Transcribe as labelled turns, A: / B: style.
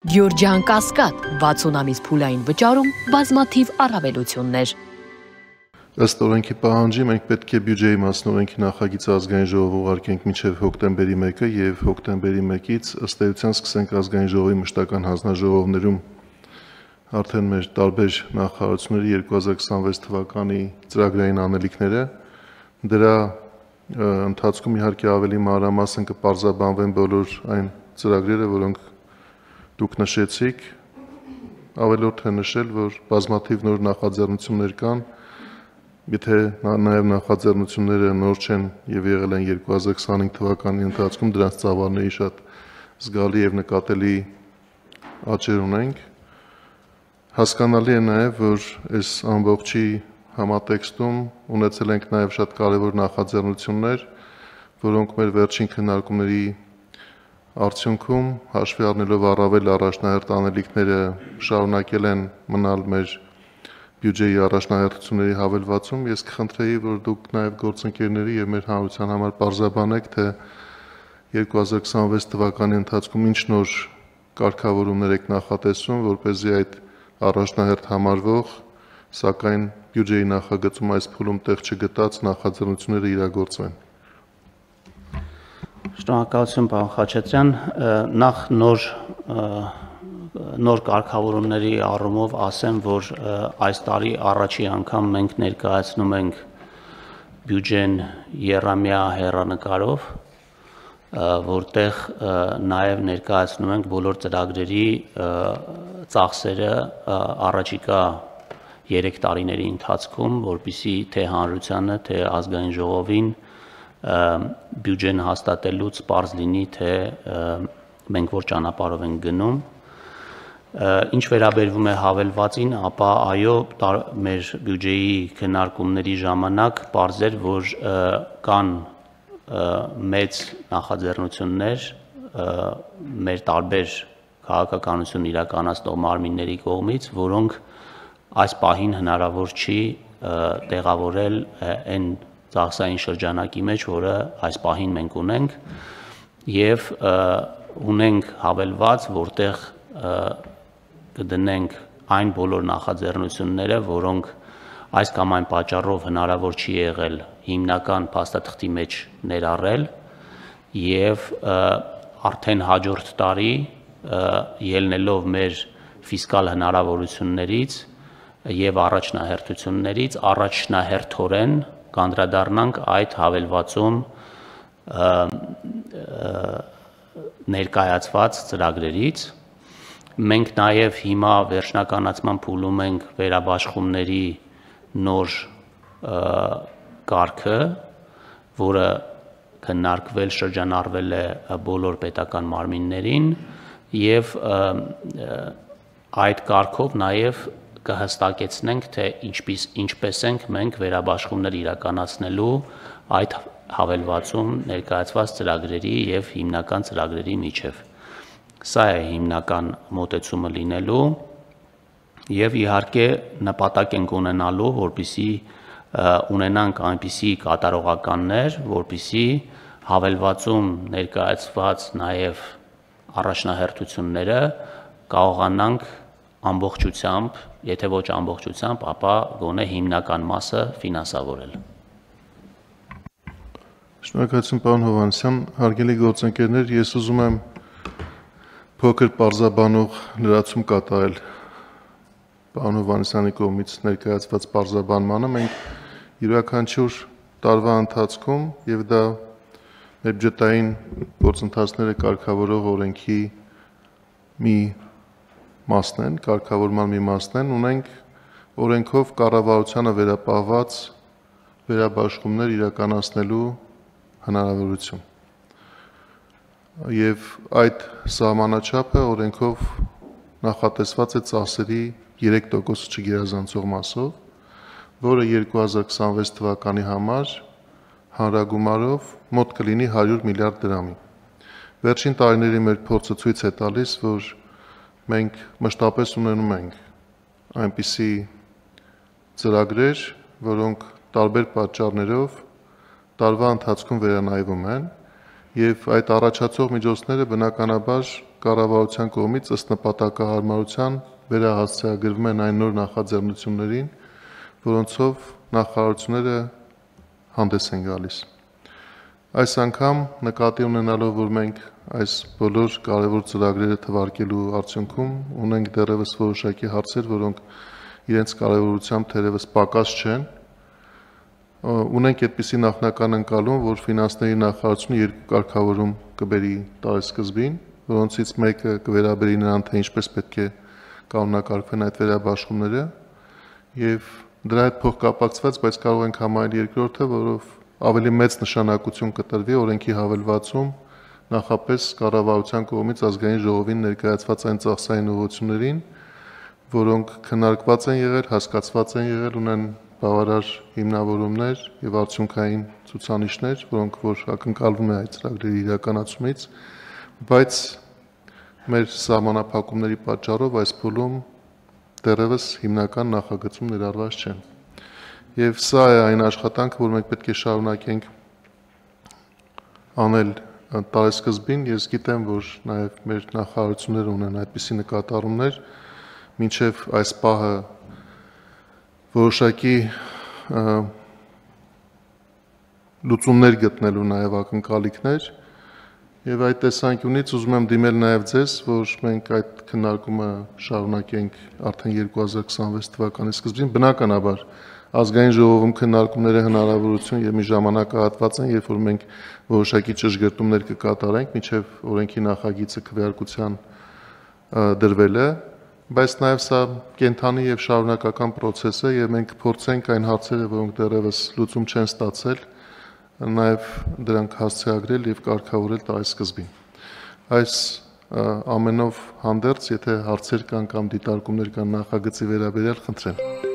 A: Գյորջյան Կասկադ 60 ամիս փուլային վճարում բազմաթիվ առավելություններ։
B: Ըստ օրենքի պահանջի մենք պետք է բյուջեի մասն օրենքի նախագիծը ազգային ժողով ուղարկենք մինչև հոկտեմբերի 1-ը եւ հոկտեմբերի 1-ից ըստ էության սկսենք ազգային ժողովի մշտական հանձնաժողովներում արդեն մեր տարբեր նախարարությունների 2026 թվականի ծրագրային անելիքները։ Դրա ընթացքում իհարկե ավելի մանրամասն կպարզաբանվեն բոլոր այն ծրագրերը, որոնք դուք նշեցիք, ավելորդ է նշել, որ բազմաթիվ նոր նախաձեռնություններ կան, եթե նաև նախաձեռնությունները նոր չեն եւ եղել են 2025 թվականի ընթացքում, դրանց ծավալների շատ զգալի եւ նկատելի աճեր ունենք։ Հասկանալի է նաև, որ այս ամբողջի համատեքստում ունեցել ենք նաև շատ կարևոր նախաձեռնություններ, որոնք մեր վերջին քննարկումների արդյունքում հաշվի առնելով առավել առաջնահերթ անելիքները շարունակել են մնալ մեր բյուջեի առաջնահերթությունների հավելվածում, ես կխնդրեի, որ դուք նաև գործընկերների եւ մեր հանրության համար պարզաբանեք, թե 2026 թվականի ընթացքում ինչ նոր կարգավորումներ եք նախատեսում, որպեսզի այդ առաջնահերթ համարվող, սակայն բյուջեի նախագծում այս փուլում տեղ չգտած նախաձեռնությունները իրագործվեն։
C: Շնորհակալություն, պարոն Խաչատրյան, նախ նոր կարգավորումների առումով ասեմ, որ այս տարի առաջի անգամ մենք ներկայացնում ենք բյուջեն եռամյա հեռանկարով, որտեղ նաև ներկայացնում ենք բոլոր ծրագրերի ծախսերը առաջիկա 3 տարիների ընթացքում, որպեսզի թե հանրությանը, թե ազգային ժողովին բյուջեն հաստատելուց պարզ լինի, թե մենք որ ճանապարհով ենք գնում։ Ինչ վերաբերվում է հավելվածին, ապա այո, մեր բյուջեի քննարկումների ժամանակ պարզ էր, որ կան մեծ նախաձեռնություններ մեր տարբեր քաղաքականություն իրականացնող մարմինների կողմից, որոնք այս պահին հնարավոր չի տեղավորել այն ծախսային շրջանակի մեջ, որը այս պահին մենք ունենք, եւ ունենք հավելված, որտեղ կդնենք այն բոլոր նախաձեռնությունները, որոնք այս կամ այն պատճառով հնարավոր չի եղել հիմնական փաստաթղթի մեջ ներառել, եւ արդեն հաջորդ տարի ելնելով մեր ֆիսկալ հնարավորություններից եւ առաջնահերթություններից առաջնահերթորեն կանդրադառնանք այդ հավելվածում ներկայացված ծրագրերից։ Մենք նաև հիմա վերջնականացման փուլում ենք վերաբաշխումների նոր կարգը, որը քննարկվել, շրջանառվել է բոլոր պետական մարմիններին եւ այդ կարգով նաև կհստակեցնենք, թե ինչպես ենք մենք վերաբաշխումներ իրականացնելու այդ հավելվածում ներկայացված ծրագրերի եւ հիմնական ծրագրերի միջև։ Սա է հիմնական մոտեցումը լինելու եւ իհարկե նպատակ ենք ունենալու, որպեսզի ունենանք այնպիսի կատարողականներ, որպեսզի հավելվածում ներկայացված նաեւ առաջնահերթությունները կարողանանք ամբողջությամբ, եթե ոչ ամբողջությամբ, ապա գոնե հիմնական մասը ֆինանսավորել։
B: Շնորհակալություն, պարոն Հովհաննիսյան, հարգելի գործընկերներ, ես ուզում եմ փոքր պարզաբանող լրացում կատարել պարոն Հովհաննիսյանի կողմից ներկայացված պարզաբանմանը։ Մենք յուրաքանչյուր տարվա ընթացքում եւ դա մեր բյուջետային գործընթացները կարգավորող օրենքի մի մասն են, կարգավորման մի մասն են, ունենք օրենքով կառավարությանը վերապահված վերաբաշխումներ իրականացնելու հնարավորություն։ Եվ այդ սահմանաչափը օրենքով նախատեսված է ծախսերի 3% չգերազանցող մասով, որը 2026 թվականի համար հանրագումարով մոտ կլինի 100 միլիարդ դրամի։ Վերջին տարիների մեր փորձը ցույց է տալիս, որ մենք մշտապես ունենում ենք այնպիսի ծրագրեր, որոնք տարբեր պատճառներով տարվա ընթացքում վերանայվում են եւ այդ առաջացող միջոցները բնականաբար կառավարության կողմից ըստ նպատակահարմարության վերահասցեագրվում են այն նոր նախաձեռնություններին, որոնցով նախարարությունները հանդես են գալիս։ Այս անգամ նկատի ունենալով, որ մենք այս բոլոր կարևոր ծրագրերը թվարկելու արդյունքում ունենք դեռևս որոշակի հարցեր, որոնք իրենց կարևորությամբ թերևս պակաս չեն, ունենք այդպիսի նախնական ընկալում, որ ֆինանսների նախարարությունը երկու կարգավորում կբերի տարեսկզբին, որոնցից մեկը կվերաբերի նրան, թե ինչպես պետք է կանոնակարգվեն այդ վերաբաշխումները, եւ դրա հետ փոխկապակցված, բայց կարող ենք համարել երկրորդը, որով ավելի մեծ նշանակություն կտրվի օրենքի հավելվածում նախապես կառավարության կողմից ազգային ժողովին ներկայացված այն ծախսային ուղղություններին, որոնք քննարկված են եղել, հասկացված են եղել, ունեն բավարար հիմնավորումներ եւ արդյունքային ցուցանիշներ, որոնք որ ակնկալվում է այդ ծրագրերի իրականացումից, բայց մեր սահմանափակումների պատճառով այս փուլում դեռևս հիմնական նախագծում ներառված չեն։ Եվ սա է այն աշխատանքը, որ մենք պետք է շարունակենք անել տարեսկզբին։ Ես գիտեմ, որ նաև մեր նախարարությունները ունեն այդպիսի նկատառումներ, մինչև այս պահը որոշակի լուծումներ գտնելու նաև ակնկալիքներ, եւ այդ տեսանկյունից ուզում եմ դիմել նաև ձեզ, որ մենք այդ քննարկումը շարունակենք արդեն 2026 թվականի սկզբին, բնականաբար ազգային ժողովում քննարկումների հնարավորություն եւ մի ժամանակահատված են, երբ որ մենք որոշակի ճշգրտումներ կկատարենք, մինչեւ օրենքի նախագիծը քվեարկության դրվել է, բայց նաև սա կենթանի եւ շարունակական process է եւ մենք կփորձենք այն հարցերը, որոնք դեռևս լուծում չեն ստացել, նաև դրանք հասցեագրել եւ կարգավորել տարեսկզբին։ Այս ամենով հանդերձ, եթե հարցեր կան կամ դիտարկումներ կան նախագծի վերաբերյալ, խնդրեմ։